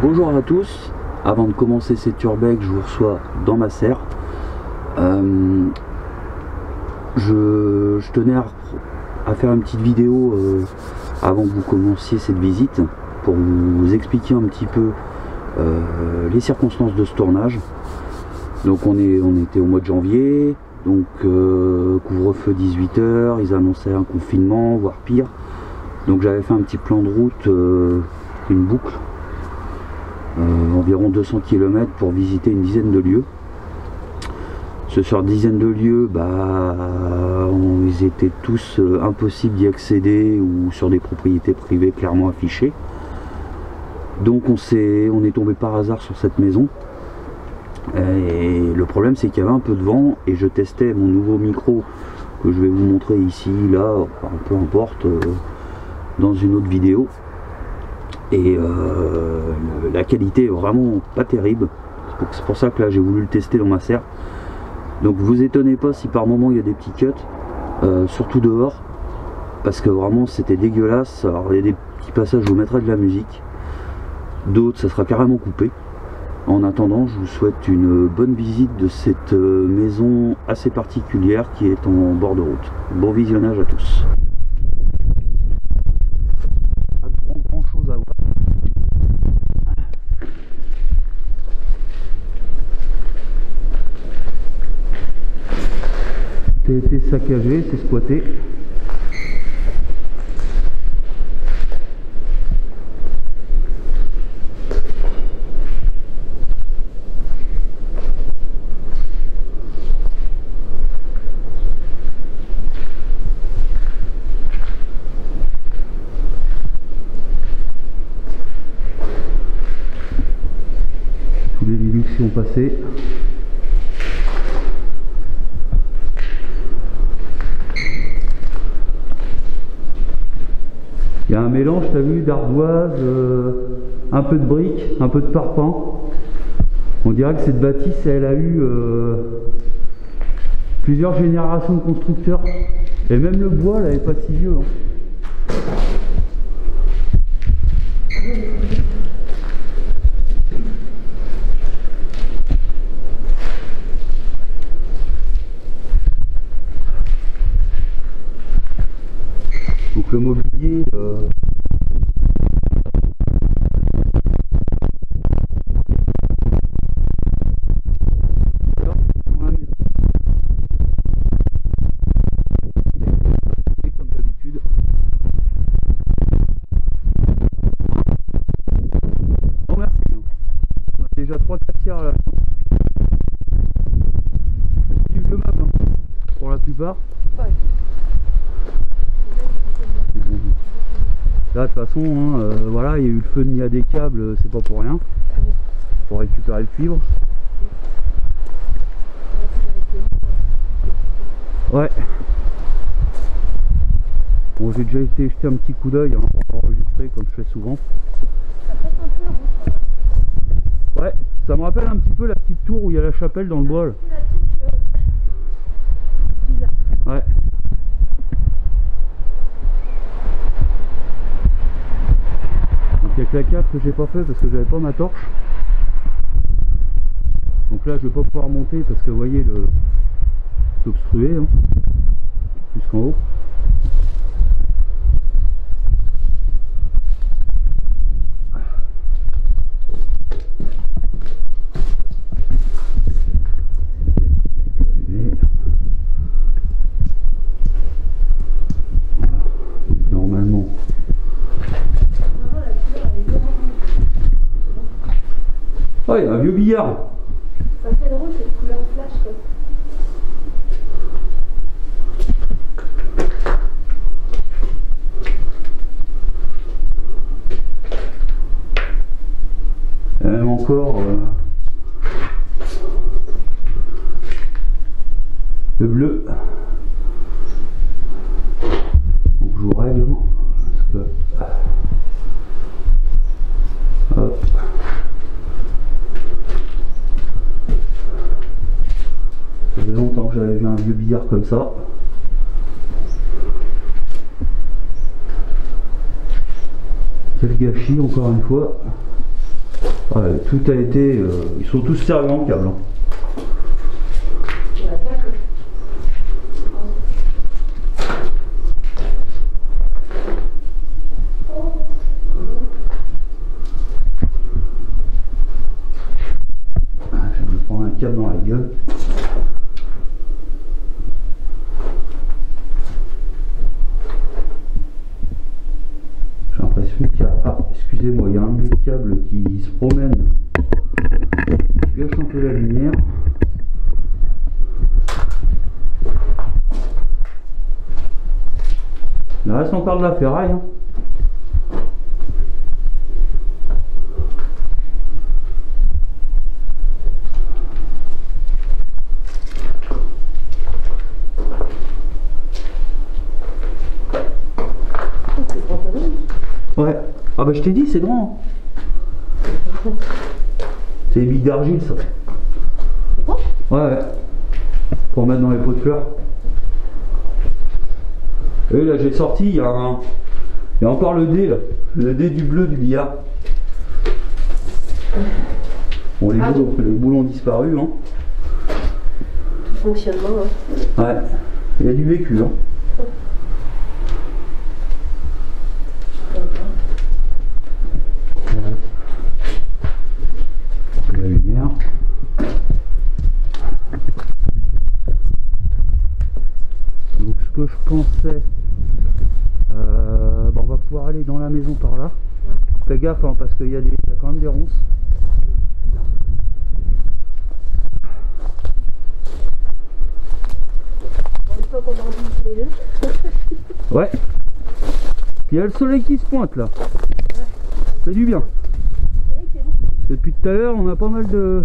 Bonjour à tous, avant de commencer cette urbex, je vous reçois dans ma serre. Je tenais à faire une petite vidéo avant que vous commenciez cette visite pour vous expliquer un petit peu les circonstances de ce tournage. Donc on était au mois de janvier, donc couvre-feu 18h, ils annonçaient un confinement, voire pire. Donc j'avais fait un petit plan de route, une boucle, environ 200 km pour visiter une dizaine de lieux. Sur dizaine de lieux, ils étaient tous impossibles d'y accéder ou sur des propriétés privées clairement affichées. Donc on est tombé par hasard sur cette maison. Et le problème c'est qu'il y avait un peu de vent et je testais mon nouveau micro que je vais vous montrer ici, là, peu importe, dans une autre vidéo. Et la qualité est vraiment pas terrible. C'est pour ça que là j'ai voulu le tester dans ma serre. Donc vous étonnez pas si par moment il y a des petits cuts, surtout dehors, parce que vraiment c'était dégueulasse. Alors il y a des petits passages où je vous mettrai de la musique, d'autres ça sera carrément coupé. En attendant, je vous souhaite une bonne visite de cette maison assez particulière qui est en bord de route. Bon visionnage à tous. Pas grand chose à voir. Ça a été saccagé, c'est squatté. Tous les Linux qui ont passé. Il y a un mélange, tu as vu, d'ardoise, un peu de briques, un peu de parpaing. On dirait que cette bâtisse, elle a eu plusieurs générations de constructeurs. Et même le bois, elle n'est pas si vieux. Donc le mobilier, comme d'habitude. Non merci, on a déjà 3 quartiers là. C'est du meuble, pour la plupart. Ouais. Là de toute façon, voilà, il y a eu le feu de mis à des câbles, c'est pas pour rien. Pour récupérer le cuivre. Ouais. Bon, j'ai déjà été jeter un petit coup d'œil, pour enregistrer comme je fais souvent. Ça pète un peu, ouais, ça me rappelle un petit peu la petite tour où il y a la chapelle dans le bois. Bizarre. Ouais. Avec la cave que j'ai pas fait parce que j'avais pas ma torche. Donc là je vais pas pouvoir monter parce que vous voyez c'est obstrué jusqu'en haut. Normalement. Oh, il y a un vieux billard. Ça fait drôle cette couleur flash quoi. Il y a même encore le bleu. Donc je vous règle parce que hop. Ça faisait longtemps que j'avais vu un vieux billard comme ça. Quel gâchis encore une fois. Ouais, tout a été... ils sont tous servis en câble. Hein. Je vais me prendre un câble dans la gueule. J'ai l'impression qu'il y a... Ah, excusez-moi, il y a un de mes câbles qui se promène. Il gâche un peu la lumière. Il reste encore de la ferraille. Hein. Ouais. Ah bah je t'ai dit, c'est grand. Hein. C'est des billes d'argile, ça. C'est quoi? Ouais. Pour mettre dans les pots de fleurs. Et là j'ai sorti, il y a encore le dé là. Le dé du bleu du billard. Bon, les boules ont disparu. Hein. Tout fonctionnement. Hein. Ouais. Il y a du vécu. Hein. La lumière. Donc ce que je pensais, on va pouvoir aller dans la maison par là. Fais gaffe hein, parce qu'il y a quand même des ronces. Qu'on va en tous les deux. Ouais. Puis il y a le soleil qui se pointe là. C'est du bien. Depuis tout à l'heure, on a pas mal de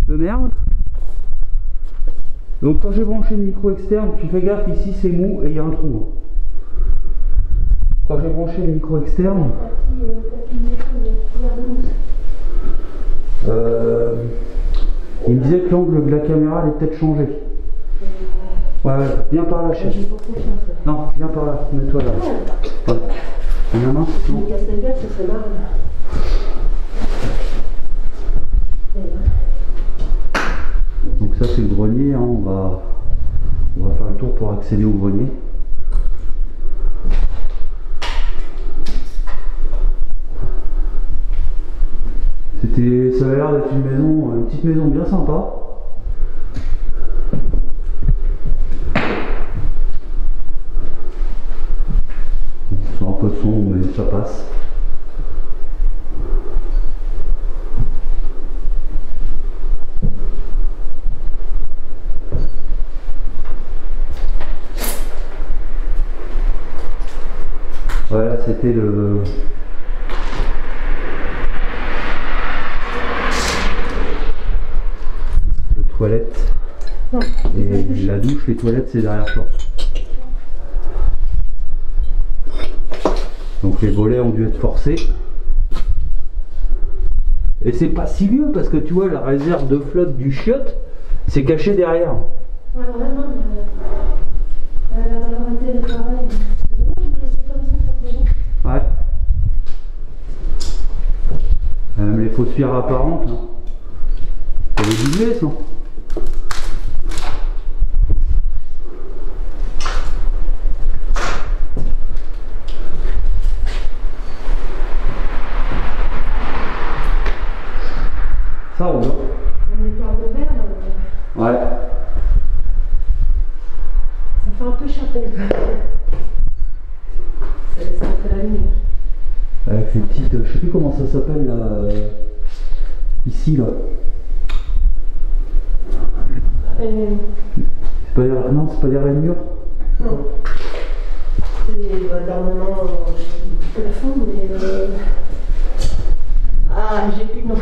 merde. Donc quand j'ai branché le micro externe, tu fais gaffe, ici c'est mou et il y a un trou. Quand j'ai branché le micro externe, il me disait que l'angle de la caméra allait peut-être changer. Ouais, viens par là, chef. Non, viens par là, mets-toi là. Ouais. Il y en a un, si on casse la gueule, ça serait marrant. Donc ça c'est le grenier, hein. On va faire le tour pour accéder au grenier. Ça avait l'air d'être une petite maison bien sympa. C'est un peu sombre mais ça passe. Voilà, c'était le toilette. Non. Et la douche, les toilettes, c'est derrière toi. Donc les volets ont dû être forcés. Et c'est pas si vieux parce que tu vois, la réserve de flotte du chiotte, c'est caché derrière. Ouais, vraiment. Elle a arrêté le travail. C'est dommage de laisser comme ça maison. Ouais. Même les fausses pierres apparentes, hein. C'est les doublés, ça. Ça roule. On est en vert. Ouais. Ça fait un peu chapelle. Ça fait la lumière. Avec les petites, je sais plus comment ça s'appelle là, ici là. C'est pas des, non, c'est pas des rainures. Non. C'est des ornements de la fond, mais ah, j'ai plus de nom.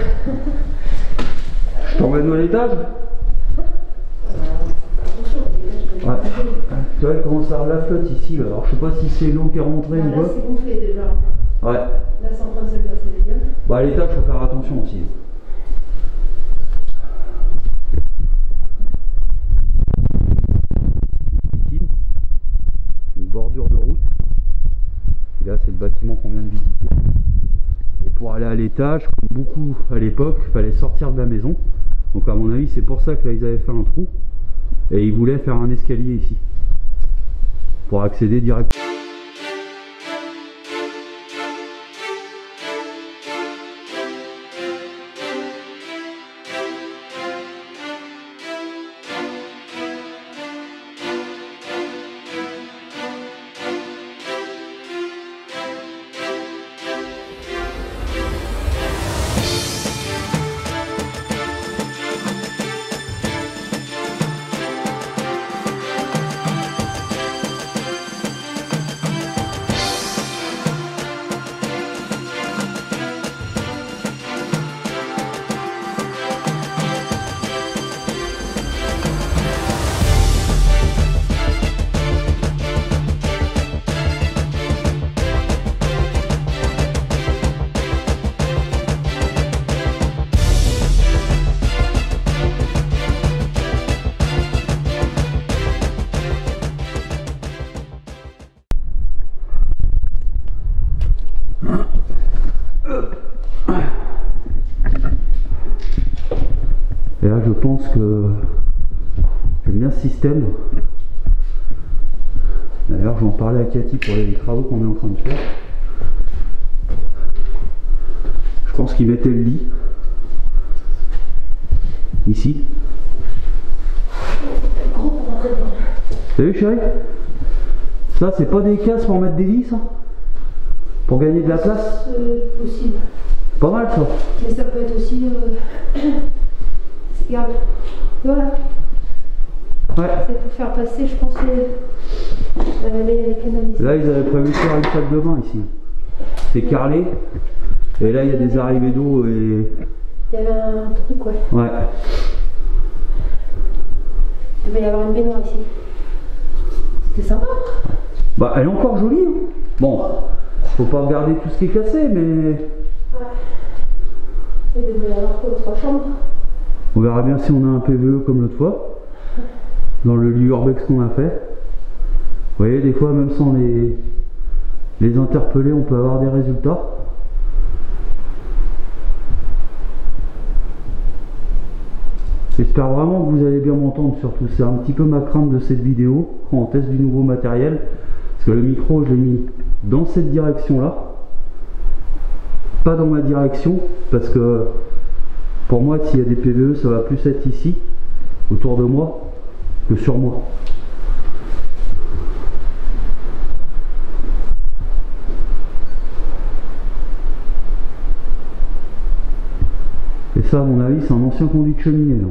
Je t'emmène à l'étage. Ouais. Tu vois, il commence à avoir la flotte ici là. Alors je sais pas si c'est l'eau qui est rentrée ou Là, quoi. c'est gonflé déjà. Ouais. Là, c'est en train de se casser les gueules. Bah à l'étage, faut faire attention aussi. Une bordure de route. Et là, c'est le bâtiment qu'on vient de visiter. Et pour aller à l'étage, comme beaucoup à l'époque, il fallait sortir de la maison. Donc à mon avis, c'est pour ça que là ils avaient fait un trou. Et ils voulaient faire un escalier ici. Pour accéder directement. Et là je pense que j'aime bien ce système. D'ailleurs je vais en parler à Cathy pour les travaux qu'on est en train de faire. Je pense qu'il mettait le lit ici. T'as vu chérie? Ça c'est pas des cases pour mettre des lits ça? Pour gagner de la place? Possible. Pas mal ça. Mais ça peut être aussi... Regarde. Voilà. Ouais. C'est pour faire passer, je pense, les canaux ici. Là ils avaient prévu de faire une salle de bain ici. C'est carrelé. Et là il y a des arrivées d'eau et... Il y avait un truc, ouais. Ouais. Il va y avoir une baignoire ici. C'était sympa. Bah elle est encore jolie. Hein. Bon, faut pas regarder tout ce qui est cassé, mais... Ouais. Il devait y avoir quoi, 3 chambres. On verra bien si on a un PVE comme l'autre fois. Dans le lit urbex qu'on a fait. Vous voyez, des fois même sans les interpeller, on peut avoir des résultats. J'espère vraiment que vous allez bien m'entendre surtout. C'est un petit peu ma crainte de cette vidéo quand on teste du nouveau matériel. Parce que le micro, je l'ai mis dans cette direction-là. Pas dans ma direction. Parce que pour moi, s'il y a des PVE, ça va plus être ici, autour de moi, que sur moi. Et ça, à mon avis, c'est un ancien conduit de cheminée, là.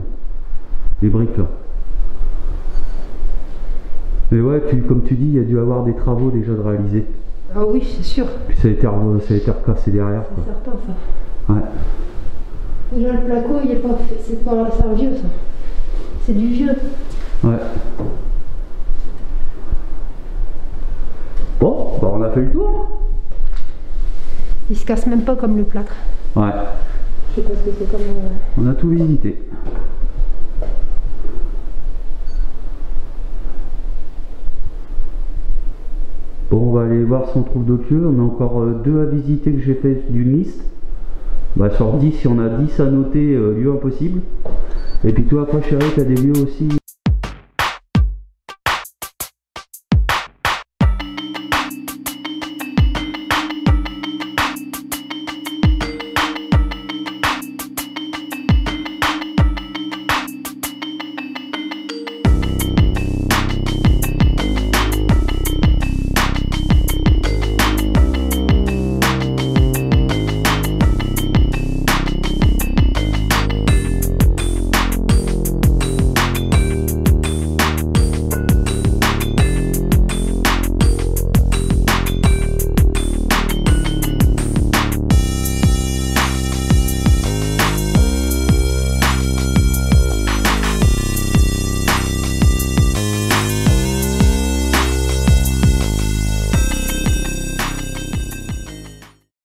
Les briques, là. Mais ouais, comme tu dis, il y a dû avoir des travaux déjà de réaliser. Ah oui, c'est sûr. Puis ça a été recassé derrière, quoi. C'est certain, ça. Ouais. Déjà, le placo, il est pas fait. C'est un vieux, ça. C'est du vieux. Ouais. Bon, bah on a fait le tour. Il se casse même pas comme le plâtre. Ouais. Je sais pas ce que c'est comme... On a tout visité. Bon, on va aller voir si on trouve d'autres lieux. On a encore 2 à visiter que j'ai fait d'une liste. Bah, sur 10, si on a 10 à noter, lieu impossible. Et puis toi après chérie, t'as des lieux aussi